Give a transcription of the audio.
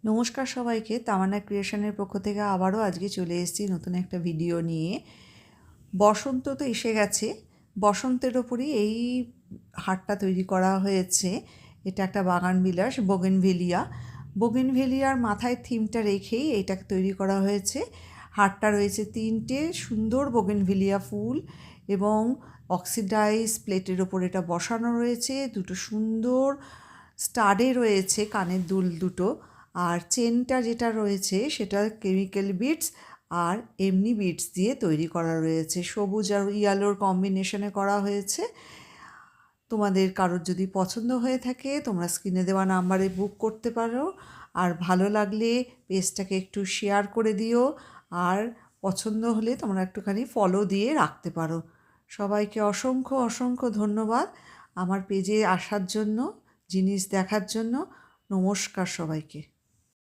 নমস্কার সবাইকে, তামান্না ক্রিয়েশনের পক্ষ থেকে আবারও আজকে চলে এসেছি নতুন একটা ভিডিও নিয়ে। বসন্ত তো এসে গেছে, বসন্তের ওপরই এই হারটা তৈরি করা হয়েছে। এটা একটা বাগানবিলাস বোগেনভেলিয়ার মাথায় থিমটা রেখেই এটাকে তৈরি করা হয়েছে। হারটা রয়েছে 3টে সুন্দর বোগেনভেলিয়া ফুল এবং অক্সিডাইজ প্লেটের ওপর এটা বসানো রয়েছে। দুটো সুন্দর স্টাডে রয়েছে, কানের দুল দুটো, আর চেনটা যেটা রয়েছে সেটা কেমিক্যাল বিডস আর এমনি বিডস দিয়ে তৈরি করা রয়েছে। সবুজ আর ইয়েলোর কম্বিনেশনে করা হয়েছে। তোমাদের কারোর যদি পছন্দ হয়ে থাকে তোমরা স্ক্রিনে দেওয়া নাম্বারে বুক করতে পারো। আর ভালো লাগলে পেজটাকে একটু শেয়ার করে দিও, আর পছন্দ হলে তোমরা একটুখানি ফলো দিয়ে রাখতে পারো। সবাইকে অসংখ্য অসংখ্য ধন্যবাদ আমার পেজে আসার জন্য, জিনিস দেখার জন্য। নমস্কার সবাইকে।